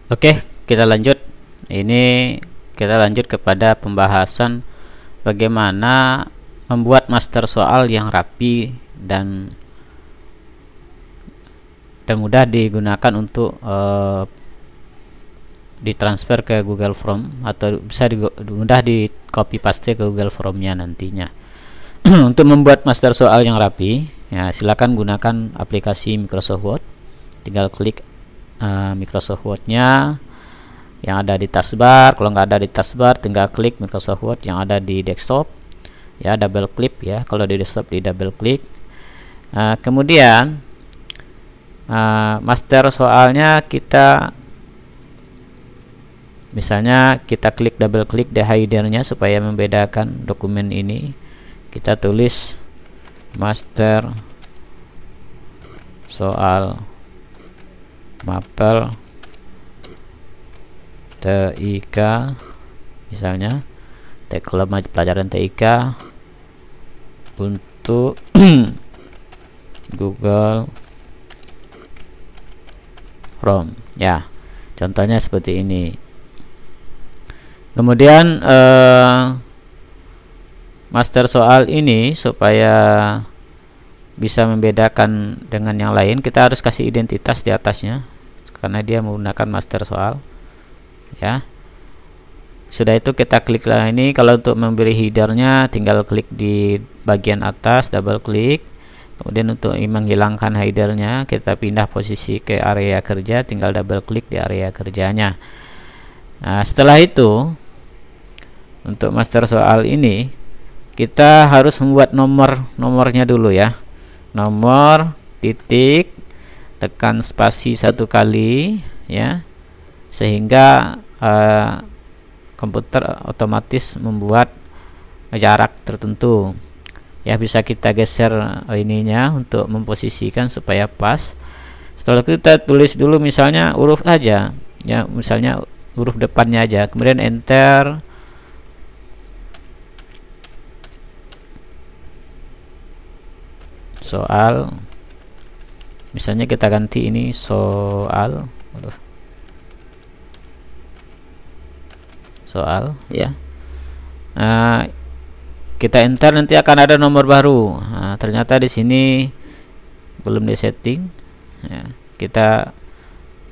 Oke, kita lanjut. Ini kita lanjut kepada pembahasan bagaimana membuat master soal yang rapi dan mudah digunakan untuk ditransfer ke Google Form, atau bisa mudah di copy paste ke Google Formnya nantinya. Untuk membuat master soal yang rapi, ya silakan gunakan aplikasi Microsoft Word. Tinggal klik Microsoft Word-nya yang ada di taskbar. Kalau nggak ada di taskbar, tinggal klik Microsoft Word yang ada di desktop, ya, double klik ya. Kalau di desktop di double klik. Kemudian master soalnya kita, misalnya kita klik double klik di header-nya supaya membedakan dokumen ini. Kita tulis master soal mapel TIK, misalnya kalau pelajaran TIK untuk Google Chrome, ya, contohnya seperti ini. Kemudian master soal ini supaya bisa membedakan dengan yang lain, kita harus kasih identitas di atasnya karena dia menggunakan master soal, ya. Sudah itu kita klik lah ini. Kalau untuk memberi headernya tinggal klik di bagian atas, double klik. Kemudian untuk menghilangkan headernya, kita pindah posisi ke area kerja, tinggal double klik di area kerjanya. Nah, setelah itu untuk master soal ini kita harus membuat nomornya dulu, ya. Nomor titik, tekan spasi satu kali, ya, sehingga komputer otomatis membuat jarak tertentu, ya. Bisa kita geser ininya untuk memposisikan supaya pas. Setelah kita tulis dulu misalnya huruf aja, ya, misalnya huruf depannya aja, kemudian enter. Soal, misalnya kita ganti ini soal, ya. Kita enter, nanti akan ada nomor baru. Ternyata di sini belum disetting, ya. Kita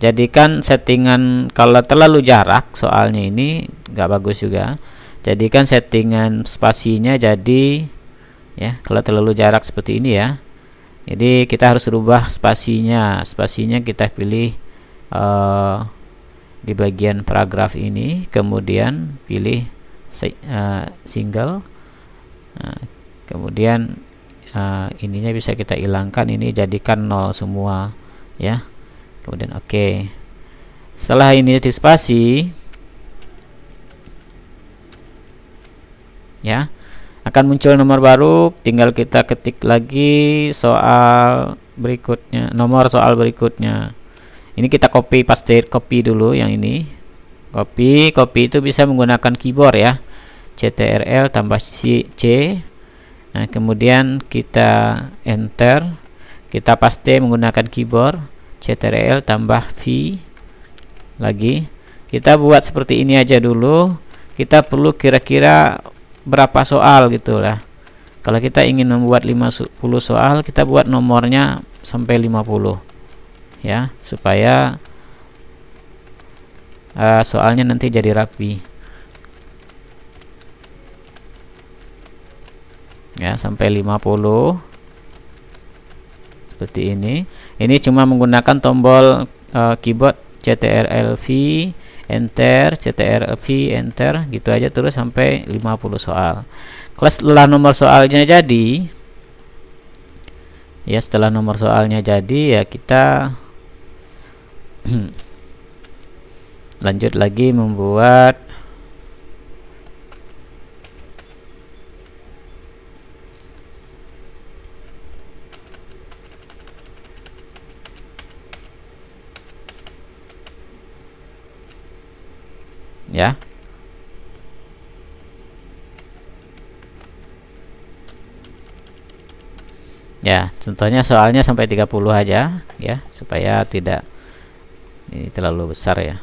jadikan settingan, kalau terlalu jarak soalnya ini nggak bagus juga, jadikan settingan spasinya jadi, ya, kalau terlalu jarak seperti ini, ya. Jadi kita harus rubah spasinya kita pilih di bagian paragraf ini, kemudian pilih single, kemudian ininya bisa kita hilangkan, ini jadikan 0 semua, ya. Kemudian oke. Setelah ini di spasi, ya, akan muncul nomor baru. Tinggal kita ketik lagi soal berikutnya, nomor soal berikutnya. Ini kita copy dulu yang ini. Copy itu bisa menggunakan keyboard, ya. CTRL tambah C. Nah, kemudian kita enter. Kita paste menggunakan keyboard, CTRL tambah V lagi. Kita buat seperti ini aja dulu. Kita perlu kira-kira berapa soal gitulah. Kalau kita ingin membuat 50 soal, kita buat nomornya sampai 50, ya, supaya soalnya nanti jadi rapi, ya, sampai 50 seperti ini. Ini cuma menggunakan tombol keyboard CTRL V enter, CTRL V enter, gitu aja terus sampai 50 soal. Kalau setelah nomor soalnya jadi, ya, setelah nomor soalnya jadi, ya, kita lanjut lagi membuat ya. Ya, contohnya soalnya sampai 30 aja, ya, supaya tidak ini terlalu besar, ya.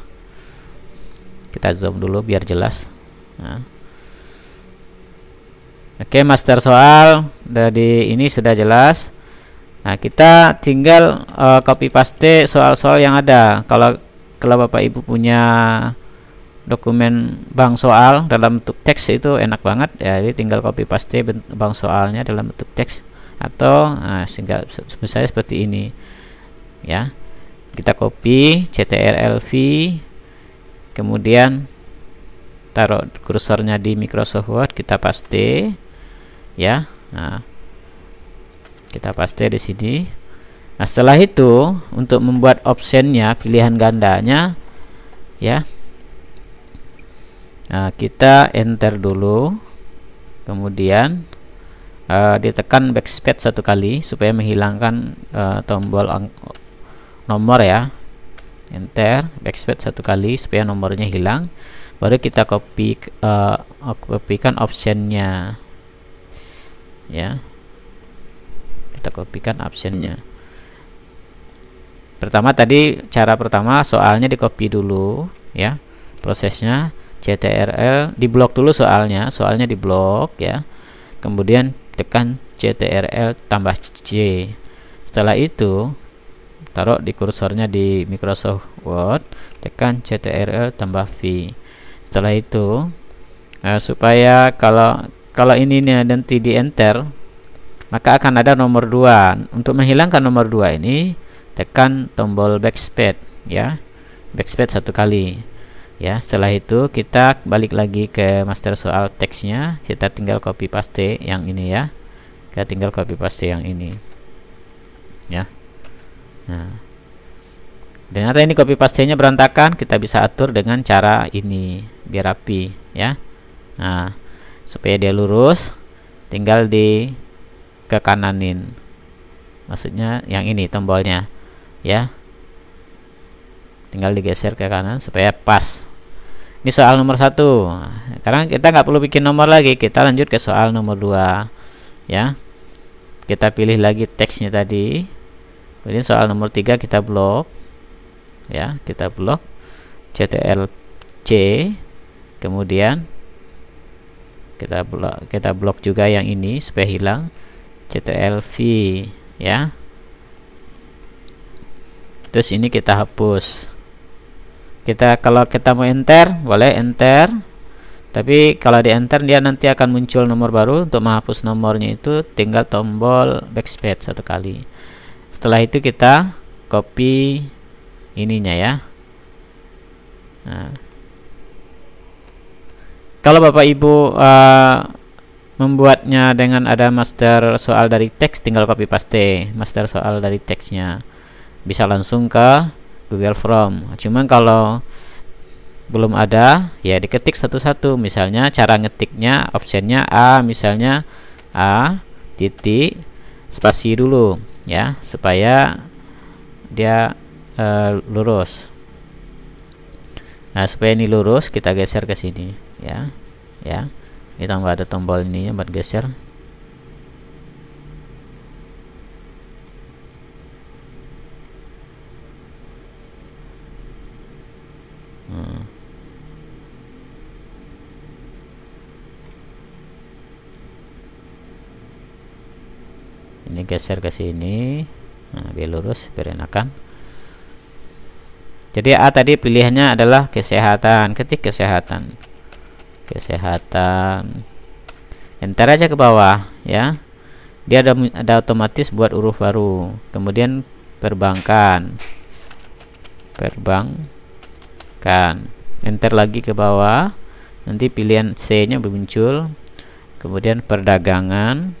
Kita zoom dulu biar jelas. Nah. Oke, master soal dari ini sudah jelas. Nah, kita tinggal copy paste soal-soal yang ada. Kalau Bapak Ibu punya dokumen bank soal dalam bentuk teks itu enak banget ya, jadi tinggal copy paste bank soalnya dalam bentuk teks, atau sehingga misalnya seperti ini ya, kita copy CTRL-V, kemudian taruh kursornya di Microsoft Word, kita paste ya. Nah, kita paste di sini. Nah, setelah itu untuk membuat optionnya, pilihan gandanya ya, nah, kita enter dulu, kemudian ditekan backspace satu kali supaya menghilangkan tombol nomor ya. Enter, backspace satu kali supaya nomornya hilang, baru kita kopikan optionnya ya. Kita kopikan optionnya. Cara pertama soalnya di copy dulu ya, prosesnya CTRL di blok dulu, soalnya di blok ya, kemudian tekan CTRL tambah C. Setelah itu taruh di kursornya di Microsoft Word, tekan CTRL tambah V. Setelah itu supaya kalau ini nanti di enter, maka akan ada nomor 2. Untuk menghilangkan nomor 2 ini tekan tombol backspace ya, backspace satu kali ya. Setelah itu kita balik lagi ke master soal teksnya, kita tinggal copy paste yang ini ya, kita tinggal copy paste yang ini ya. Nah, ternyata ini copy pastenya berantakan, kita bisa atur dengan cara ini biar rapi ya. Nah, supaya dia lurus tinggal di ke kananin, maksudnya yang ini tombolnya ya, tinggal digeser ke kanan supaya pas. Ini soal nomor 1. Sekarang kita nggak perlu bikin nomor lagi, kita lanjut ke soal nomor 2 ya. Kita pilih lagi teksnya tadi, kemudian soal nomor 3 kita blok ya, kita blok CTRL C, kemudian kita blok juga yang ini supaya hilang, CTRL V ya. Terus ini kita hapus. Kalau kita mau enter boleh enter, tapi kalau di enter dia nanti akan muncul nomor baru. Untuk menghapus nomornya itu tinggal tombol backspace satu kali. Setelah itu kita copy ininya ya. Nah, kalau Bapak Ibu membuatnya dengan ada master soal dari teks, tinggal copy paste master soal dari teksnya, bisa langsung ke Google Form. Cuman kalau belum ada ya diketik satu-satu, misalnya cara ngetiknya optionnya A, misalnya A titik spasi dulu ya, supaya dia lurus. Nah, supaya ini lurus kita geser ke sini ya. Ini tambah ada tombol ini buat geser. Ini geser ke sini, nah, biar lurus, biar enakan. Jadi A tadi pilihannya adalah kesehatan, ketik kesehatan, enter aja ke bawah ya. Dia ada otomatis buat huruf baru. Kemudian perbankan, enter lagi ke bawah, nanti pilihan C nya muncul. Kemudian perdagangan,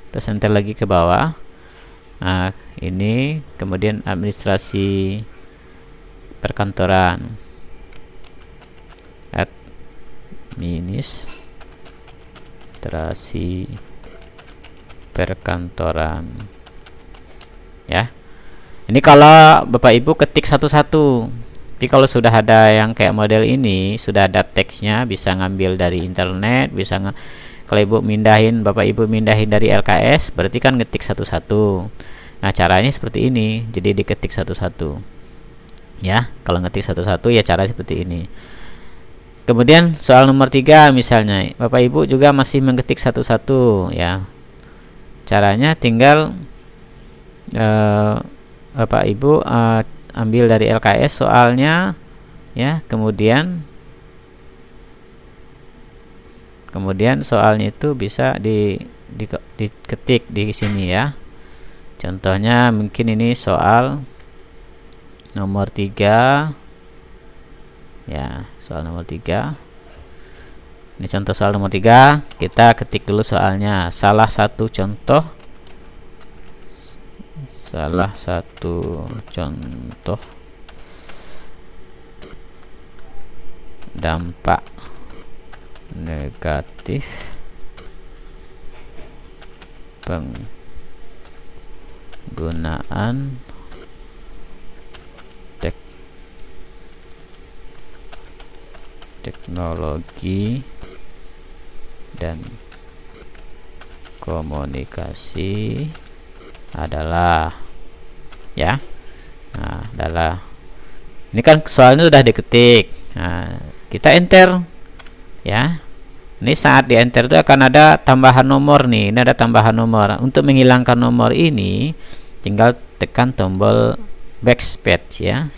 terus enter lagi ke bawah. Nah, ini kemudian administrasi perkantoran, administrasi perkantoran ya. Ini kalau Bapak Ibu ketik satu-satu. Tapi kalau sudah ada yang kayak model ini, sudah ada teksnya, bisa ngambil dari internet, bisa kalau Bapak Ibu mindahin dari LKS, berarti kan ngetik satu-satu. Nah, caranya seperti ini, jadi diketik satu-satu ya. Kalau ngetik satu-satu ya cara seperti ini. Kemudian soal nomor 3 misalnya Bapak Ibu juga masih mengetik satu-satu ya. Caranya tinggal Bapak Ibu ambil dari LKS soalnya ya, kemudian soalnya itu bisa diketik di sini ya. Contohnya mungkin ini soal nomor 3 ya, soal nomor 3. Ini contoh soal nomor 3. Kita ketik dulu soalnya. Salah satu contoh dampak negatif penggunaan teknologi dan komunikasi adalah ya. Nah, adalah ini kan soalnya sudah diketik. Nah, kita enter ya. Ini saat di enter itu akan ada tambahan nomor nih. Ini ada tambahan nomor. Untuk menghilangkan nomor ini tinggal tekan tombol backspace ya.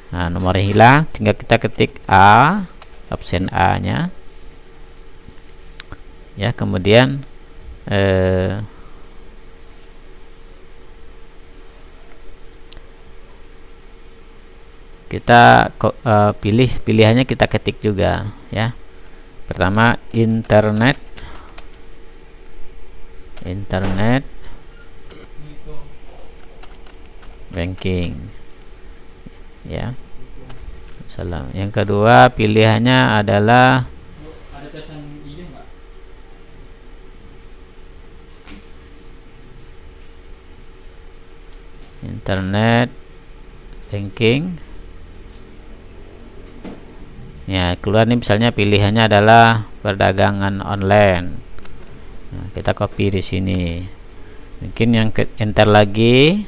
Nah, nomornya hilang, tinggal kita ketik A, option A nya ya. Kemudian kita pilihannya kita ketik juga ya. Pertama internet banking ya. Salam. Yang kedua pilihannya adalah internet banking ya. Keluar nih misalnya pilihannya adalah perdagangan online. Nah, kita copy di sini. Mungkin yang enter lagi,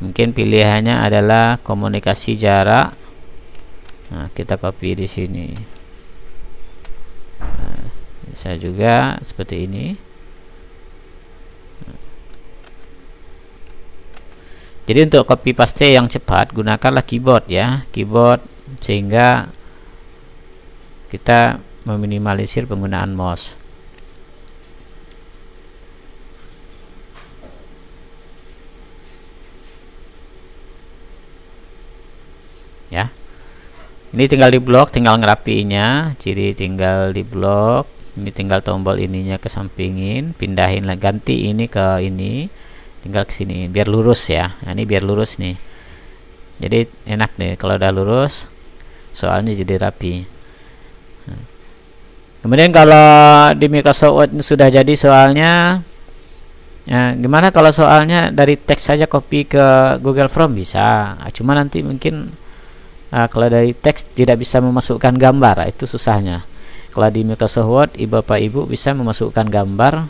mungkin pilihannya adalah komunikasi jarak. Nah, kita copy di sini. Nah, bisa juga seperti ini. Jadi untuk copy paste yang cepat gunakanlah keyboard ya, keyboard, sehingga kita meminimalisir penggunaan mouse ya. Ini tinggal di blok, tinggal ngerapiinnya. Jadi tinggal di blok, ini tinggal tombol ininya kesampingin, pindahin lah, ganti ini ke ini, tinggal ke sini biar lurus ya. Nah, ini biar lurus nih. Jadi enak nih kalau udah lurus, soalnya jadi rapi. Kemudian kalau di Microsoft Word sudah jadi soalnya, ya, gimana kalau soalnya dari teks saja copy ke Google Form? Bisa. Cuma nanti mungkin kalau dari teks tidak bisa memasukkan gambar, itu susahnya. Kalau di Microsoft Word, Bapak Ibu bisa memasukkan gambar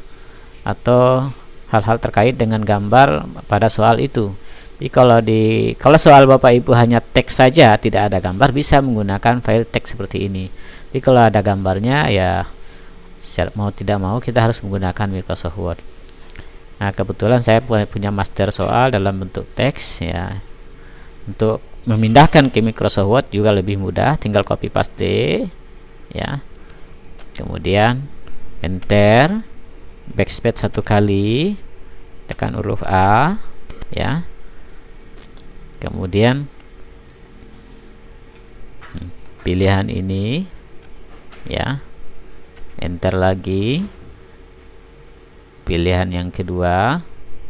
atau hal-hal terkait dengan gambar pada soal itu. Jadi kalau soal Bapak Ibu hanya teks saja, tidak ada gambar, bisa menggunakan file teks seperti ini. Tapi kalau ada gambarnya ya mau tidak mau kita harus menggunakan Microsoft Word. Nah, kebetulan saya punya master soal dalam bentuk teks ya. Untuk memindahkan ke Microsoft Word juga lebih mudah, tinggal copy paste ya. Kemudian enter, backspace satu kali, tekan huruf A ya. Kemudian pilihan ini ya, enter lagi, pilihan yang kedua,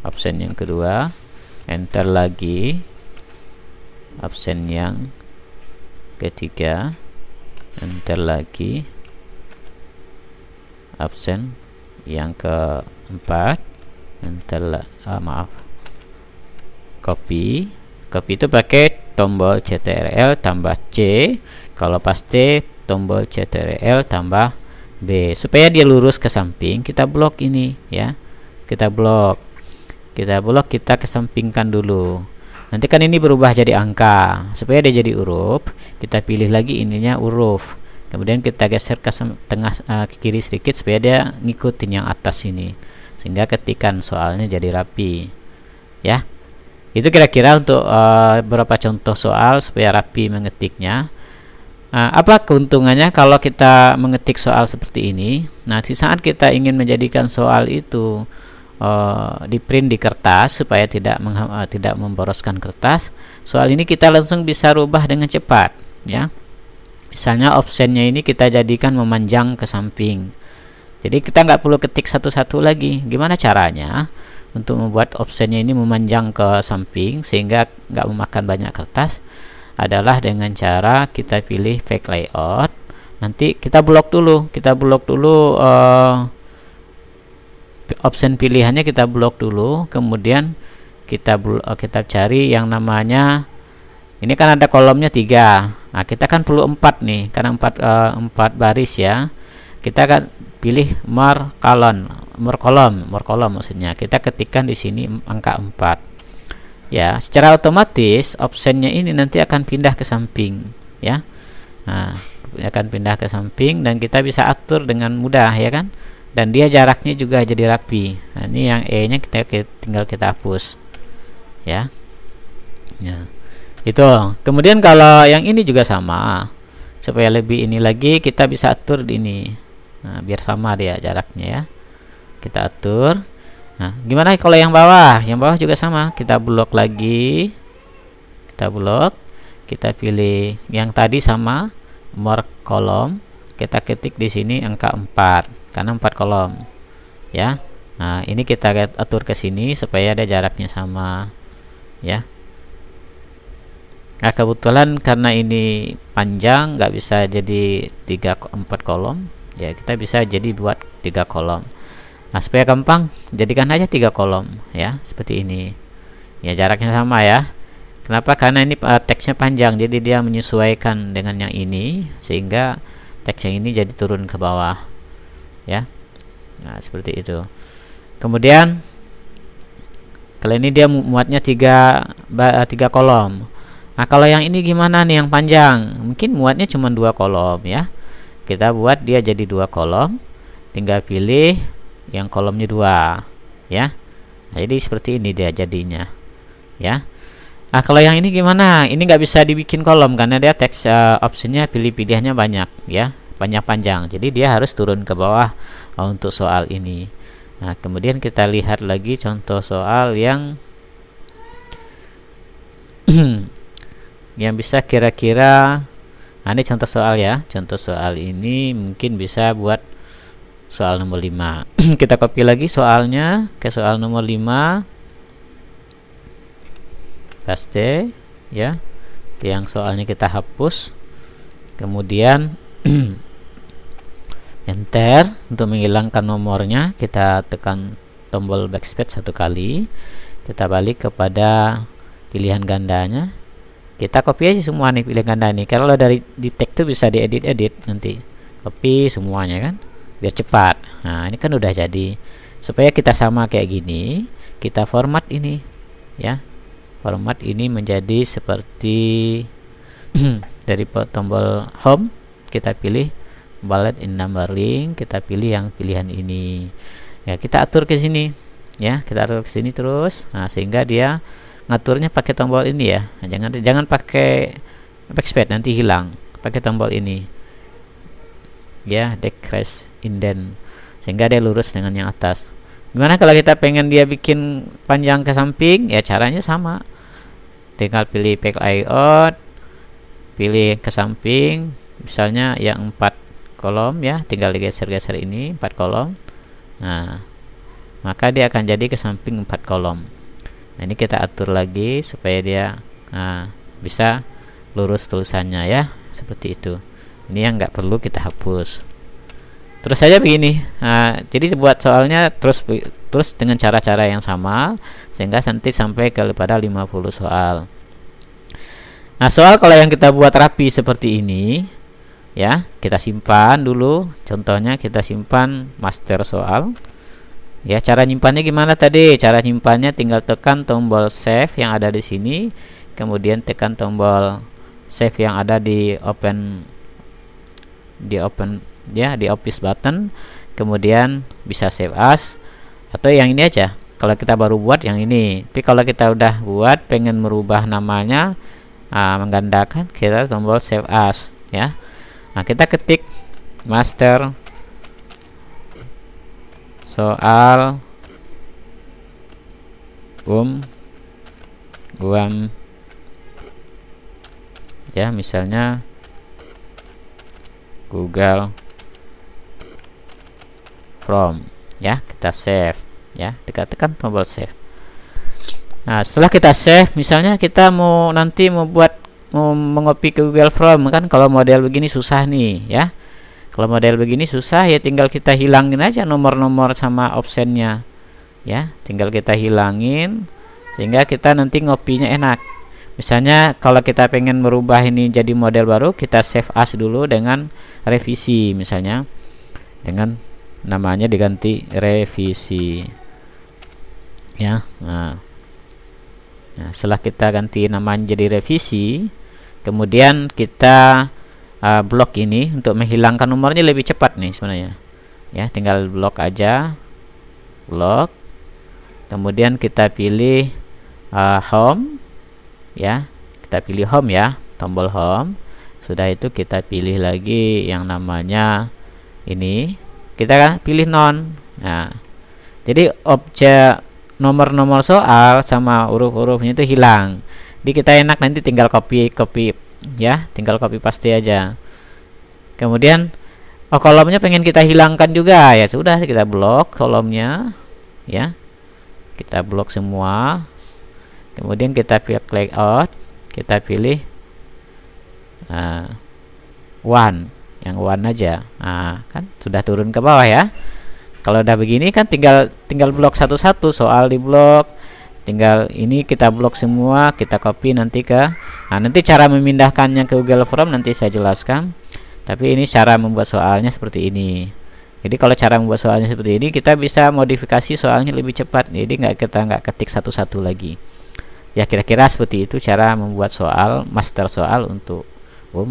option yang kedua, enter lagi, option yang ketiga, enter lagi, option yang keempat, enter copy itu pakai tombol CTRL tambah C, kalau paste tombol CTRL tambah B, supaya dia lurus ke samping. Kita blok ini ya, kita kesampingkan dulu. Nanti kan ini berubah jadi angka. Supaya dia jadi huruf, kita pilih lagi ininya huruf. Kemudian kita geser ke tengah ke kiri sedikit supaya dia ngikutin yang atas ini. Sehingga ketikan soalnya jadi rapi. Ya. Itu kira-kira untuk beberapa contoh soal supaya rapi mengetiknya. Apa keuntungannya kalau kita mengetik soal seperti ini? Nah, di saat kita ingin menjadikan soal itu di print di kertas supaya tidak memboroskan kertas, soal ini kita langsung bisa rubah dengan cepat, ya. Misalnya optionnya ini kita jadikan memanjang ke samping, jadi kita nggak perlu ketik satu-satu lagi. Gimana caranya untuk membuat optionnya ini memanjang ke samping sehingga nggak memakan banyak kertas? Adalah dengan cara kita pilih fake layout. Nanti kita blok dulu option pilihannya, kita blok dulu, kemudian kita cari yang namanya, ini kan ada kolomnya 3. Nah, kita kan perlu 4 nih, karena 4 baris ya. Kita akan pilih more column maksudnya. Kita ketikkan di sini angka 4. Ya, secara otomatis optionnya ini nanti akan pindah ke samping, ya. Nah, akan pindah ke samping dan kita bisa atur dengan mudah, ya kan? Dan dia jaraknya juga jadi rapi. Nah, ini yang E nya tinggal kita hapus, ya. Ya, itu. Kemudian kalau yang ini juga sama, supaya lebih ini lagi kita bisa atur di ini. Nah, biar sama dia jaraknya, ya. Kita atur. Nah, gimana kalau yang bawah? Yang bawah juga sama, kita blok lagi, kita pilih yang tadi sama, more column, kita ketik di sini angka 4 karena 4 kolom, ya. Nah, ini kita atur ke sini supaya ada jaraknya sama, ya. Nah, kebetulan karena ini panjang nggak bisa jadi 4 kolom, ya, kita bisa jadi buat 3 kolom. Nah, supaya gampang jadikan aja 3 kolom, ya, seperti ini, ya. Jaraknya sama, ya. Kenapa? Karena ini teksnya panjang, jadi dia menyesuaikan dengan yang ini sehingga teks yang ini jadi turun ke bawah, ya. Nah, seperti itu. Kemudian kalau ini dia muatnya 3 kolom. Nah, kalau yang ini gimana nih, yang panjang? Mungkin muatnya cuma 2 kolom, ya. Kita buat dia jadi 2 kolom. Tinggal pilih yang kolomnya 2, ya. Nah, jadi seperti ini dia jadinya, ya. Nah, kalau yang ini gimana? Ini nggak bisa dibikin kolom karena dia teks optionnya pilihannya banyak, ya, panjang. Jadi dia harus turun ke bawah untuk soal ini. Nah, kemudian kita lihat lagi contoh soal yang yang bisa kira-kira. Nah, ini contoh soal, ya. Contoh soal ini mungkin bisa buat soal nomor 5. Kita copy lagi soalnya ke soal nomor 5. Paste, ya. Yang soalnya kita hapus. Kemudian enter untuk menghilangkan nomornya. Kita tekan tombol backspace 1 kali. Kita balik kepada pilihan gandanya. Kita copy aja semua nih pilihan ganda nih. Kalau dari di teks itu bisa diedit nanti. Copy semuanya kan, biar cepat. Nah, ini kan udah jadi. Supaya kita sama kayak gini, kita format ini, ya. Format ini menjadi seperti dari tombol home, kita pilih bullet in numbering, kita pilih yang pilihan ini. Ya, kita atur ke sini, ya. Kita atur ke sini terus. Nah, sehingga dia ngaturnya pakai tombol ini, ya. Nah, jangan pakai backspace, nanti hilang. Pakai tombol ini, ya, decrease indent, sehingga dia lurus dengan yang atas. Gimana kalau kita pengen dia bikin panjang ke samping? Ya, caranya sama. Tinggal pilih fake layout, pilih ke samping, misalnya yang 4 kolom, ya. Tinggal digeser-geser ini 4 kolom. Nah, maka dia akan jadi ke samping 4 kolom. Nah, ini kita atur lagi supaya dia bisa lurus tulisannya, ya, seperti itu. Ini yang nggak perlu kita hapus. Terus saja begini. Nah, jadi buat soalnya terus dengan cara-cara yang sama sehingga nanti sampai kepada 50 soal. Nah, soal kalau yang kita buat rapi seperti ini, ya, kita simpan dulu. Contohnya kita simpan master soal. Ya, cara nyimpannya gimana tadi? Cara nyimpannya tinggal tekan tombol save yang ada di sini, kemudian tekan tombol save yang ada di open ya, di office button, kemudian bisa save as, atau yang ini aja kalau kita baru buat yang ini. Tapi kalau kita udah buat pengen merubah namanya, menggandakan, kita tombol save as ya. Nah, kita ketik master soal UAM ya, misalnya Google Form ya, kita save ya, tekan tombol save. Nah, setelah kita save, misalnya kita mau nanti mau mengopi ke Google Form kan, kalau model begini susah nih ya. Kalau model begini susah ya, tinggal kita hilangin aja nomor-nomor sama optionnya ya, tinggal kita hilangin sehingga kita nanti ngopinya enak. Misalnya kalau kita pengen merubah ini jadi model baru, kita save as dulu dengan revisi, misalnya dengan namanya diganti revisi ya. Nah, setelah kita ganti namanya jadi revisi, kemudian kita blok ini untuk menghilangkan nomornya lebih cepat nih sebenarnya ya, tinggal blok aja, blok, kemudian kita pilih home ya, kita pilih home ya, tombol home. Sudah itu kita pilih lagi yang namanya ini, kita kan pilih non. Nah, jadi objek nomor-nomor soal sama huruf-hurufnya itu hilang. Jadi kita enak nanti tinggal copy ya, tinggal copy paste aja. Kemudian kolomnya pengen kita hilangkan juga ya, sudah kita blok kolomnya ya, kita blok semua. Kemudian kita pilih layout, kita pilih one, yang one aja. Nah, kan sudah turun ke bawah ya. Kalau udah begini kan tinggal blok satu-satu, soal di blok, tinggal ini kita blok semua, kita copy nanti ke nanti cara memindahkannya ke Google Form nanti saya jelaskan, tapi ini cara membuat soalnya seperti ini. Jadi kalau cara membuat soalnya seperti ini, kita bisa modifikasi soalnya lebih cepat, jadi kita nggak ketik satu-satu lagi ya. Kira-kira seperti itu cara membuat soal, master soal untuk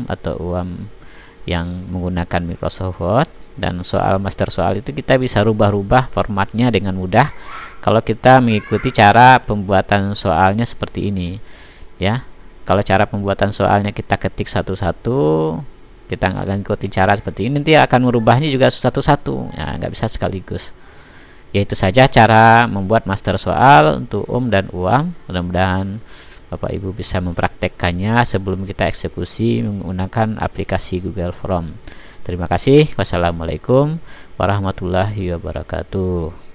atau UAM yang menggunakan Microsoft Word. Dan soal master soal itu kita bisa rubah-rubah formatnya dengan mudah kalau kita mengikuti cara pembuatan soalnya seperti ini ya. Kalau cara pembuatan soalnya kita ketik satu-satu, kita nggak akan ikuti cara seperti ini, nanti akan merubahnya juga satu-satu ya, nggak bisa sekaligus. Yaitu saja cara membuat master soal untuk dan UAM. Mudah-mudahan Bapak Ibu bisa mempraktekkannya sebelum kita eksekusi menggunakan aplikasi Google Form. Terima kasih. Wassalamualaikum warahmatullahi wabarakatuh.